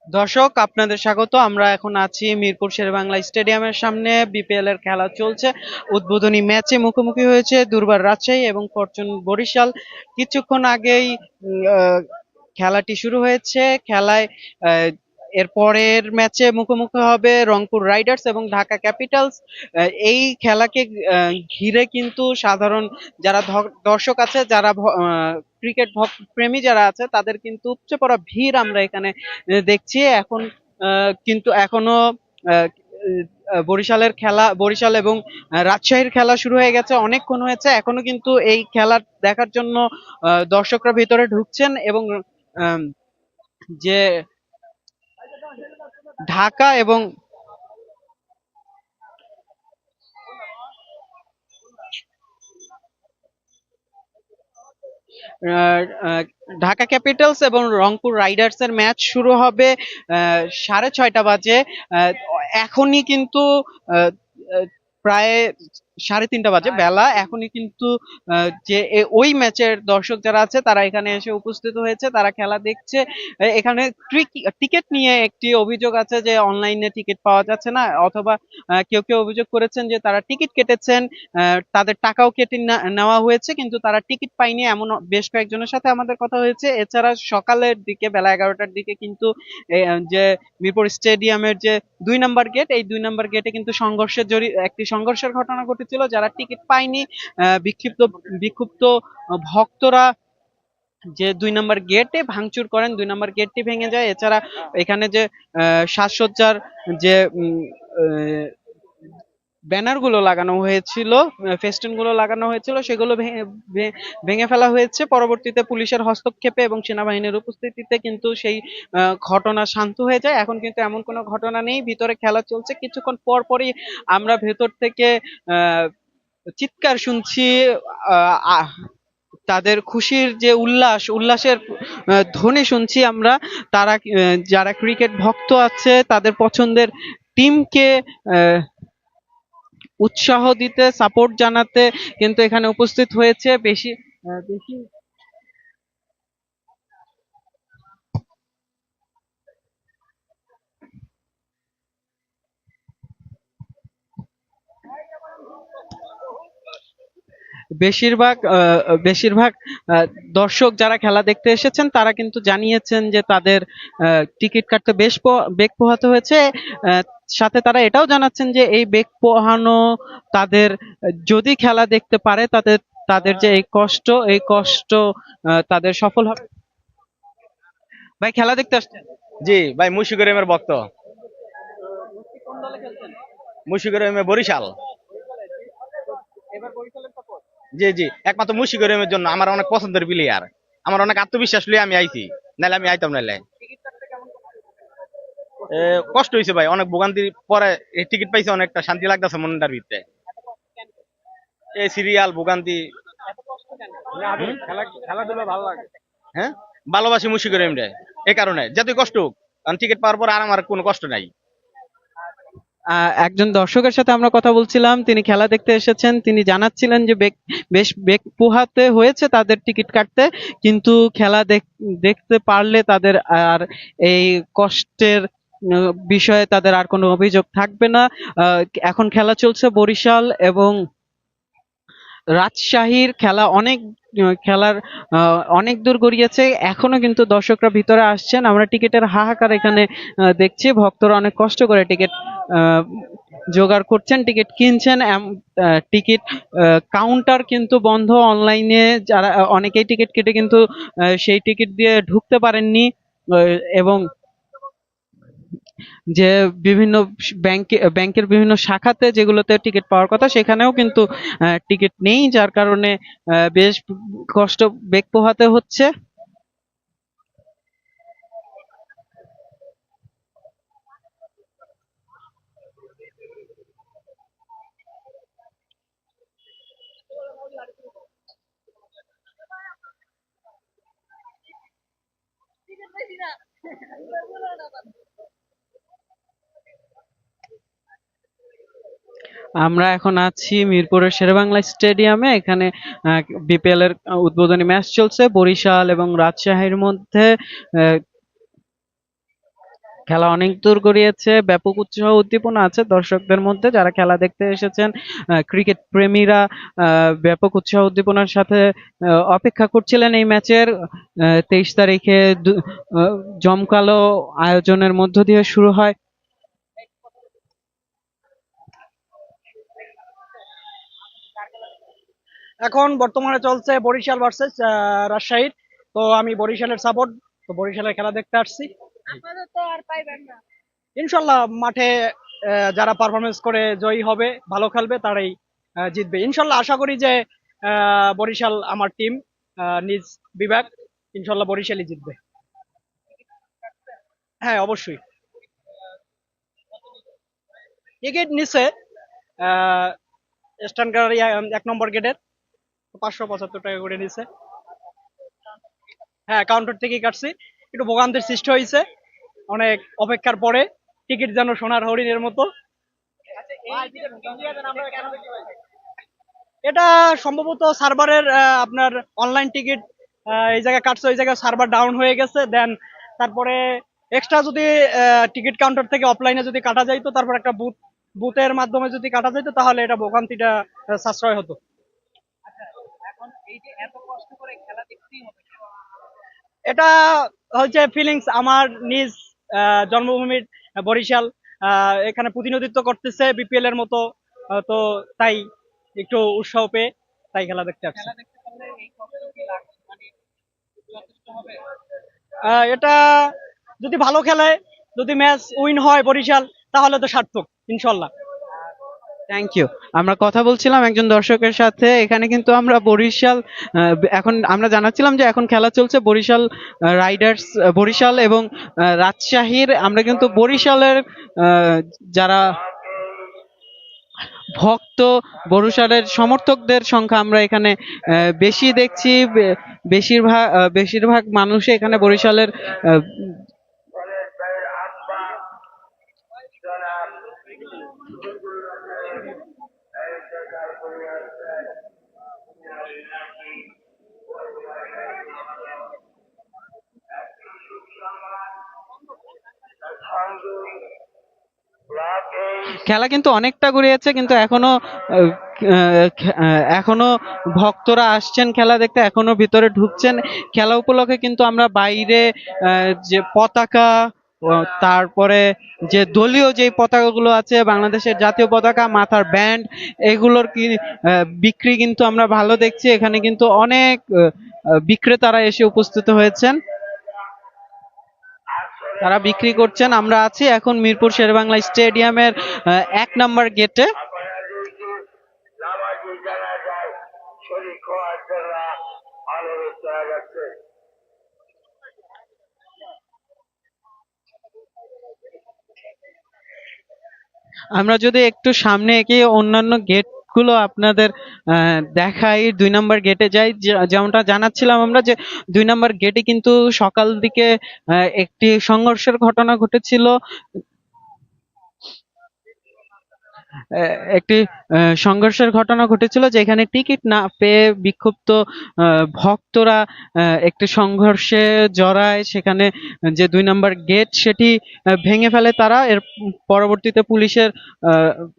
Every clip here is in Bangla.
দর্শক, আপনাদের স্বাগত। আমরা এখন আছি মিরপুর শেরেবাংলা স্টেডিয়ামের সামনে। বিপিএল এর খেলা চলছে। উদ্বোধনী ম্যাচে মুখোমুখি হয়েছে দুর্বার রাজশাহী এবং ফরচুন বরিশাল। কিছুক্ষণ আগেই খেলাটি শুরু হয়েছে। খেলায় আহ, এর পরের ম্যাচে মুখোমুখি হবে রংপুর রাইডার্স এবং ঢাকা ক্যাপিটালস। এই খেলাকে ঘিরে কিন্তু সাধারণ যারা দর্শক আছে, যারা ক্রিকেট প্রেমী যারা আছে, তাদের কিন্তু উপচে পড়া ভিড় আমরা এখানে দেখছি। এখন কিন্তু এখনো আহ, বরিশালের খেলা, বরিশাল এবং রাজশাহীর খেলা শুরু হয়ে গেছে, অনেকক্ষণ হয়েছে। এখনো কিন্তু এই খেলা দেখার জন্য দর্শকরা ভিতরে ঢুকছেন এবং আম, যে ঢাকা এবং আহ, আহ, ঢাকা ক্যাপিটালস এবং রংপুর রাইডার্স এর ম্যাচ শুরু হবে 6:30 বাজে। আহ, এখনই কিন্তু আহ, আহ, প্রায় 3:30 বাজে বেলা। এখনই কিন্তু ওই ম্যাচের দর্শক যারা আছে তারা এখানে এসে উপস্থিত হয়েছে, তারা খেলা দেখছে। এখানে টিকিট নিয়ে একটি অভিযোগ আছে যে অনলাইনে টিকিট পাওয়া যাচ্ছে না, অথবা কেউ কেউ অভিযোগ করেছেন যে তারা টিকিট কেটেছেন, তাদের টাকাও কেটে নেওয়া হয়েছে কিন্তু তারা টিকিট পায়নি, এমন বেশ কয়েকজনের সাথে আমাদের কথা হয়েছে। এছাড়া সকালের দিকে বেলা 11টার দিকে কিন্তু যে মিরপুর স্টেডিয়ামের যে 2 নম্বর গেট, এই 2 নম্বর গেটে কিন্তু একটি সংঘর্ষের ঘটনা ঘটেছিল। যারা টিকিট পায়নি, বিক্ষিপ্ত বিক্ষুব্ধ ভক্তরা যে 2 নম্বর গেটে ভাঙচুর করেন, 2 নম্বর গেটটি ভেঙে যায়। এছাড়া এখানে যে সাজসজ্জার যে ব্যানার গুলো লাগানো হয়েছিল, ফেস্টুন গুলো লাগানো হয়েছিল, সেগুলো ভেঙে ফেলা হয়েছে পরবর্তীতে পুলিশের হস্তক্ষেপে এবং সেনাবাহিনীর উপস্থিতিতে। কিন্তু সেই ঘটনা শান্ত হয়ে যায়। এখন কিন্তু এমন কোনো ঘটনা নেই, ভিতরে খেলা চলছে। কিছুক্ষণ পর পরই আমরা ভেতর থেকে আহ চিৎকার শুনছি, আহ তাদের খুশির যে উল্লাসের ধ্বনি শুনছি আমরা। তারা যারা ক্রিকেট ভক্ত আছে তাদের পছন্দের টিমকে উৎসাহ দিতে, সাপোর্ট জানাতে কিন্তু এখানে উপস্থিত হয়েছে বেশি বেশি। বেশিরভাগ বেশিরভাগ দর্শক যারা খেলা দেখতে এসেছেন তারা কিন্তু জানিয়েছেন যে তাদের টিকিট কাটতে বেশ বেগ পোহাতে হয়েছে। আহ, সাথে তারা এটাও জানাচ্ছেন যে এই বেগ পোহানো তাদের, যদি খেলা দেখতে পারে তাদের, তাদের যে এই কষ্ট তাদের সফল হবে। ভাই, খেলা দেখতে আসছেন? জি ভাই, মুশফিকুর ভক্ত। মুশফিকুর বরিশাল। জি জি, একমাত্র মুশফিকুর জন্য আমার অনেক পছন্দের প্লেয়ার। আমার অনেক আত্মবিশ্বাস লিয়ে আমি আইছি, নাহলে আমি আইতাম নাহলে। কষ্ট হয়েছে ভাই, অনেক ভোগান্তির পরে টিকিট পাইছে, অনেকটা শান্তি লাগতেছে মনটার ভিতরে। এই সিরিয়াল ভোগান্তি। খেলাধুলা ভালো লাগে। হ্যাঁ, ভালোবাসি মুশফিকুর এই কারণে যতই কষ্ট হোক, কারণ টিকিট পাওয়ার পর আর আমার কোনো কষ্ট নাই। একজন দর্শকের সাথে আমরা কথা বলছিলাম, তিনি খেলা দেখতে এসেছেন। তিনি জানাচ্ছিলেন যে বেশ বেগ পোহাতে হয়েছে তাদের টিকিট কাটতে, কিন্তু খেলা দেখতে পারলে তাদের আর এই কষ্টের বিষয়ে তাদের আর কোনো অভিযোগ থাকবে না। আহ, এখন খেলা চলছে বরিশাল এবং রাজশাহীর খেলা। খেলার অনেক দূর গড়িয়েছে, এখনো কিন্তু দর্শকরা ভিতরে আসছেন। আমরা টিকিটের হাহাকার এখানে দেখছি। ভক্তরা অনেক কষ্ট করে টিকিট আহ, জোগাড় করছেন, টিকিট কিনছেন। টিকিট কাউন্টার কিন্তু বন্ধ। অনলাইনে যারা অনেকেই টিকিট কেটে কিন্তু সেই টিকিট দিয়ে ঢুকতে পারেননি। এবং যে বিভিন্ন ব্যাংকের বিভিন্ন শাখাতে যেগুলোতে টিকিট পাওয়ার কথা, সেখানেও কিন্তু টিকিট নেই, যার কারণে বেশ কষ্ট বেগ পোহাতে হচ্ছে। আমরা এখন আছি মিরপুরের শেরেবাংলা স্টেডিয়ামে। এখানে বিপিএল এর উদ্বোধনী ম্যাচ চলছে বরিশাল এবং রাজশাহীর মধ্যে। আহ, খেলা অনেক দূর গড়িয়েছে, ব্যাপক উৎসাহ উদ্দীপনা আছে দর্শকদের মধ্যে যারা খেলা দেখতে এসেছেন। ক্রিকেট প্রেমীরা ব্যাপক উৎসাহ উদ্দীপনার সাথে অপেক্ষা করছিলেন এই ম্যাচের। 23 তারিখে আহ, জমকালো আয়োজনের মধ্য দিয়ে শুরু হয়। এখন বর্তমানে চলছে বরিশাল ভার্সেস রাজশাহীর। তো আমি বরিশালের সাপোর্ট, তো বরিশালের খেলা দেখতে আসছি। ইনশাল্লাহ মাঠে যারা পারফরমেন্স করে জয়ী হবে, ভালো খেলবে, তারাই জিতবে ইনশাল্লাহ। আশা করি যে বরিশাল আমার টিম, নিজ বিভাগ, ইনশাল্লাহ বরিশালই জিতবে। হ্যাঁ, অবশ্যই টিকিট নিচ্ছে স্ট্যান্ড গ্যালারি 1 নম্বর গেটের 575 টাকা করে নিচ্ছে। হ্যাঁ, কাউন্টার থেকেই কাটছি। একটু ভোগান্তির সৃষ্টি হয়েছে অনেক অপেক্ষার পরে, টিকিট যেন সোনার হরিণের মতো। এটা সম্ভবত সার্ভারের আপনার অনলাইন টিকিট এই জায়গায় কাটছে, ওই জায়গায় সার্ভার ডাউন হয়ে গেছে। দেন তারপরে এক্সট্রা যদি টিকিট কাউন্টার থেকে অফলাইনে যদি কাটা যাইতো, তারপর একটা বুথের মাধ্যমে যদি কাটা যাইতো, তাহলে এটা ভোগান্তিটা সাশ্রয় হতো। এটা হচ্ছে ফিলিংস আমার নিজ জন্মভূমির বরিশাল, এখানে প্রতিনিধিত্ব করতেছে বিপিএল এর মতো। তো তাই একটু উৎসাহ পেয়ে তাই খেলা দেখতে আসছি। এটা যদি ভালো খেলে, যদি ম্যাচ উইন হয় বরিশাল, তাহলে তো সার্থক ইনশাল্লাহ। Thank you. আমরা কথা বলছিলাম একজন দর্শকের সাথে। এখানে কিন্তু আমরা বরিশাল, এখন আমরা জানাচ্ছিলাম যে এখন খেলা চলছে বরিশাল রাইডার্স, বরিশাল এবং রাজশাহীর। আমরা কিন্তু বরিশালের যারা ভক্ত, বরিশালের সমর্থকদের সংখ্যা আমরা এখানে বেশি দেখছি। বেশিরভাগ মানুষই এখানে বরিশালের আহ, খেলা কিন্তু অনেকটা গড়িয়েছে, কিন্তু এখনো ভক্তরা আসছেন খেলা দেখতে, এখনো ভিতরে ঢুকছেন। খেলা উপলক্ষে কিন্তু আমরা বাইরে যে পতাকা, তারপরে যে দলীয় যে পতাকাগুলো আছে, বাংলাদেশের জাতীয় পতাকা, মাথার ব্যান্ড, এগুলোর বিক্রি কিন্তু আমরা ভালো দেখছি। এখানে কিন্তু অনেক বিক্রেতারা এসে উপস্থিত হয়েছেন, তারা বিক্রি করছেন। আমরা আছি এখন মিরপুর শেরেবাংলা স্টেডিয়ামের 1 নম্বর গেটে। আমরা যদি একটু সামনে এগিয়ে অন্যান্য গেট গুলো আপনাদের দেখাই, 2 নম্বর গেটে যাই। যেমনটা জানাচ্ছিলাম আমরা যে 2 নম্বর গেটে কিন্তু সকাল দিকে একটি সংঘর্ষের ঘটনা ঘটেছিল। একটি সংঘর্ষের ঘটনা ঘটেছিল, যেখানে টিকিট না পেয়ে বিক্ষুব্ধ ভক্তরা একটি সংঘর্ষে জড়ায়। সেখানে যে 2 নম্বর গেট সেটি ভেঙে ফেলে তারা। এর পরবর্তীতে পুলিশের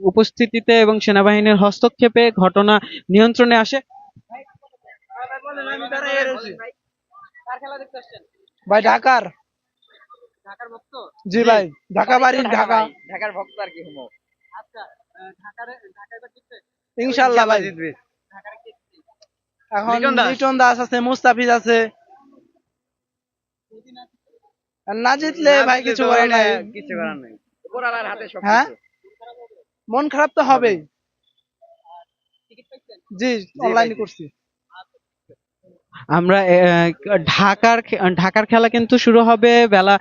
উপস্থিতিতে এবং সেনাবাহিনীর হস্তক্ষেপে ঘটনা নিয়ন্ত্রণে আসে। ভাই ঢাকার, ঢাকার ভক্ত? জি ভাই, ঢাকা বাড়ি, ঢাকা। ঢাকার ভক্ত আর কি হমো। আচ্ছা, ঢাকায় এবার জিতবে? ইনশাল্লাহ ভাই জিতবে। এখন লিটন দাস আছে, মুস্তাফিজ আছে। আর না জিতলে ভাই কিছু করার নাই, কিছু করার নাই। হ্যাঁ, মন খারাপ তো হবেই। জি, অনলাইনে করছি। আমরা ঢাকার খেলা কিন্তু শুরু হবে বেলা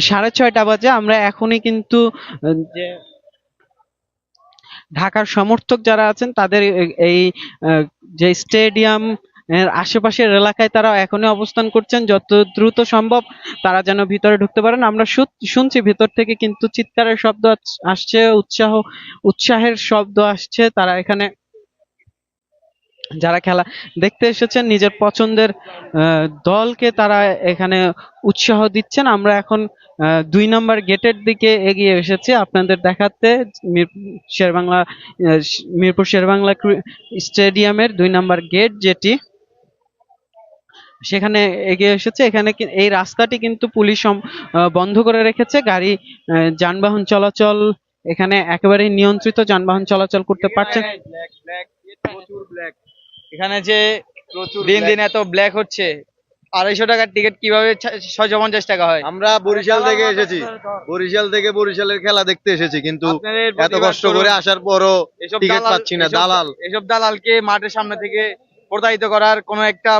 6:30 বাজে। আমরা এখনই কিন্তু যে ঢাকার সমর্থক যারা আছেন তাদের এই যে স্টেডিয়াম এর আশেপাশের এলাকায় তারা এখনই অবস্থান করছেন। যত দ্রুত সম্ভব তারা যেন ভিতরে ঢুকতে পারেন। আমরা শুনছি ভিতর থেকে কিন্তু চিৎকারের শব্দ আসছে, উৎসাহের শব্দ আসছে। তারা এখানে যারা খেলা দেখতে এসেছেন নিজের পছন্দের দলকে তারা এখানে উৎসাহ দিচ্ছেন। আমরা এখন 2 নম্বর গেটের দিকে এগিয়ে এসেছি আপনাদের দেখাতে। মিরপুর শেরেবাংলা স্টেডিয়ামের 2 নম্বর গেট যেটি, সেখানে এগিয়ে এসেছে। এখানে এই রাস্তাটি কিন্তু পুলিশ বন্ধ করে রেখেছে। গাড়ি যানবাহন চলাচল এখানে একেবারে নিয়ন্ত্রিত, যানবাহন চলাচল করতে পারছেন। এখানে যে দিন দিন এত ব্ল্যাক হচ্ছে, 250 টাকার টিকিট কিভাবে 650 টাকা হয়? আমরা বরিশাল থেকে এসেছি, বরিশালের খেলা দেখতে এসেছি, কিন্তু আপনাদের এত প্রতিবাদ কষ্ট করুন। করে আসার পরও এসব টিকিট পাচ্ছি না। দালাল এসব দালালকে মাঠের সামনে থেকে প্রতারিত করার কোনো একটা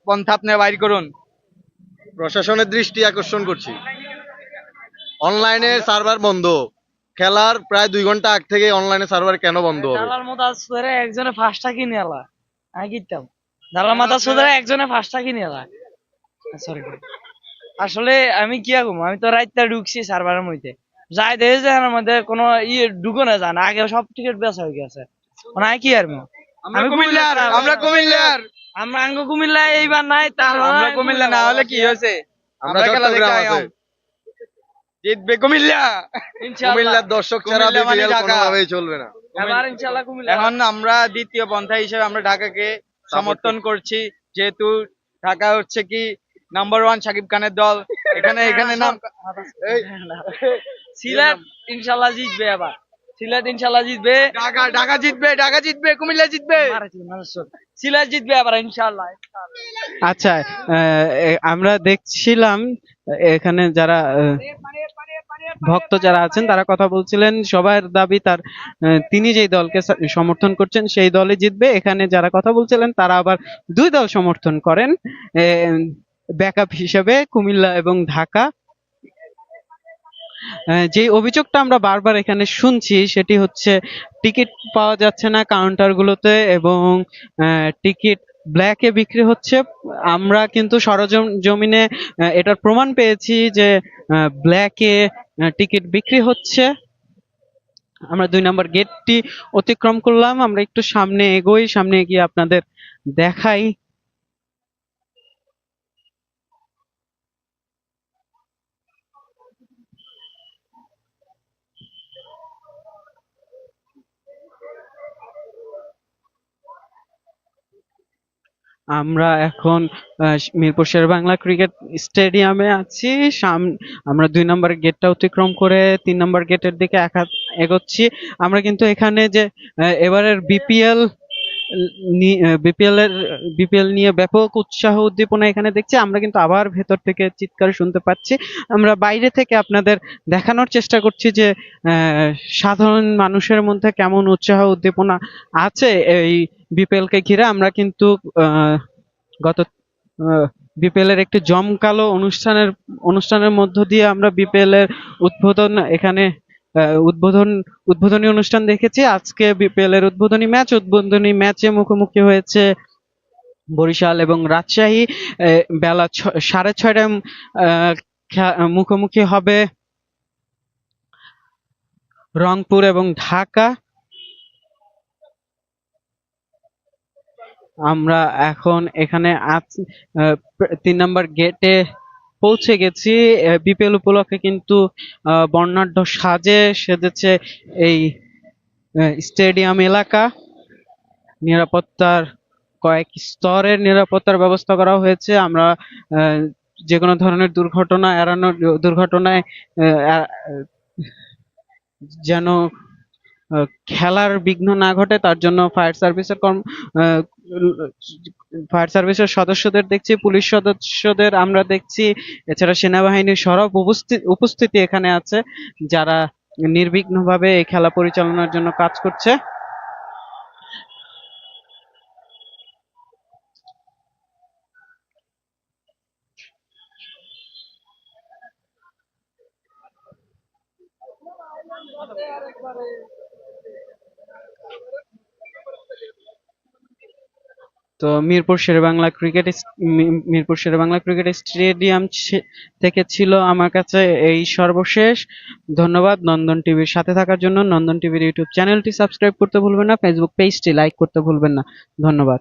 পন্থা আপনি বাইর করুন। প্রশাসনের দৃষ্টি আকর্ষণ করছি। অনলাইনে সার্ভার বন্ধ, খেলার প্রায় 2 ঘন্টা আগ থেকে অনলাইনে সার্ভার কেন বন্ধ হবে? দালাল মতো আসলে একজনে 5টা কিনে এলা আমি কিনতাম। দালাল মাথা সুদরে একজনে 5টা কিনে এলা। সরি, আসলে আমি কি আগুম, আমি তো রাইতটা ঢুকছি সার্ভারের মধ্যে, যাই দেখে যে এর মধ্যে কোনো ঢুকো না যায় না, আগে সব টিকিট বেচা হয়ে গেছে। মানে আমি কি আর আমরা কুমিল্লার, আমরা আঙ্গ কুমিল্লা এইবার নাই, তার আমরা কুমিল্লা না হলে কি হয়েছে? আমরা খেলা দেখে চট্টগ্রাম আইয়াম। আছে। জিতবে কুমিল্লা। কুমিল্লার দর্শক ছাড়া কুমিল্লা মানে বিপিএল ঢাকা। কোনোভাবেই চলবে না। এবার ইনশাআল্লাহ কুমিল্লা। এখন আমরা দ্বিতীয় পন্থা হিসেবে আমরা ঢাকাকে সমর্থন করছি, যেহেতু ঢাকা হচ্ছে কি নাম্বার 1 শাকিব খানের দল। এখানে নাম সিলেট ইনশাআল্লাহ জিতবে, এবার সিলেট ইনশাআল্লাহ জিতবে। ঢাকা জিতবে, কুমিল্লা জিতবে। সিলেট জিতবে এবার ইনশাআল্লাহ। আচ্ছা, আমরা দেখছিলাম এখানে যারা ভক্ত যারা আছেন তারা কথা বলছিলেন, সবার দাবি তিনি যেই দলকে সমর্থন করছেন সেই দলে জিতবে। এখানে যারা কথা বলছিলেন তারা আবার 2 দল সমর্থন করেন ব্যাকআপ হিসেবে, কুমিল্লা এবং ঢাকা। যে অভিযোগটা আমরা বারবার এখানে শুনছি সেটি হচ্ছে টিকিট পাওয়া যাচ্ছে না কাউন্টারগুলোতে এবং টিকিট ব্ল্যাকে বিক্রি হচ্ছে। আমরা কিন্তু সরজমিনে এটার প্রমাণ পেয়েছি যে ব্ল্যাকে টিকিট বিক্রি হচ্ছে। আমরা 2 নম্বর গেটটি অতিক্রম করলাম, আমরা একটু সামনে এগোই, সামনে এগিয়ে আপনাদের দেখাই। আমরা এখন মিরপুর শেরেবাংলা ক্রিকেট স্টেডিয়ামে আছি। আমরা 2 নম্বর গেটটা অতিক্রম করে 3 নম্বর গেটের দিকে এগোচ্ছি। আমরা কিন্তু এখানে যে এবারের বিপিএল নিয়ে ব্যাপক উৎসাহ উদ্দীপনা এখানে দেখছি। আমরা কিন্তু আবার ভেতর থেকে চিৎকার শুনতে পাচ্ছি। আমরা বাইরে থেকে আপনাদের দেখানোর চেষ্টা করছি যে সাধারণ মানুষের মধ্যে কেমন উৎসাহ উদ্দীপনা আছে এই বিপিএল কে ঘিরে। আমরা কিন্তু গত বিপিএল এর একটি জমকালো অনুষ্ঠানের মধ্য দিয়ে আমরা বিপিএল এর এখানে উদ্বোধনী অনুষ্ঠান দেখেছি। আজকে বিপিএল এর উদ্বোধনী ম্যাচে মুখোমুখি হয়েছে বরিশাল এবং রাজশাহী। বেলা 6:30টায় মুখোমুখি হবে রংপুর এবং ঢাকা। আমরা এখন এখানে 3 নম্বর গেটে পৌঁছে গেছি। বিপিএল উপলক্ষে কিন্তু বর্ণাঢ্য সেজেছে এই স্টেডিয়াম এলাকা। নিরাপত্তার কয়েক স্তরের নিরাপত্তার ব্যবস্থা করা হয়েছে। আমরা যে কোনো ধরনের দুর্ঘটনায় যেন খেলার বিঘ্ন না ঘটে তার জন্য ফায়ার সার্ভিসের সদস্যদের দেখছি, পুলিশ সদস্যদের আমরা দেখছি, এছাড়া সেনাবাহিনীর সরব উপস্থিতি এখানে আছে যারা নির্বিঘ্নভাবে এই খেলা পরিচালনার জন্য কাজ করছে। তো মিরপুর শেরেবাংলা ক্রিকেট স্টেডিয়াম থেকে ছিল আমার কাছে এই সর্বশেষ। ধন্যবাদ নন্দন টিভির সাথে থাকার জন্য। নন্দন টিভির ইউটিউব চ্যানেলটি সাবস্ক্রাইব করতে ভুলবেন না, ফেসবুক পেজটি লাইক করতে ভুলবেন না। ধন্যবাদ।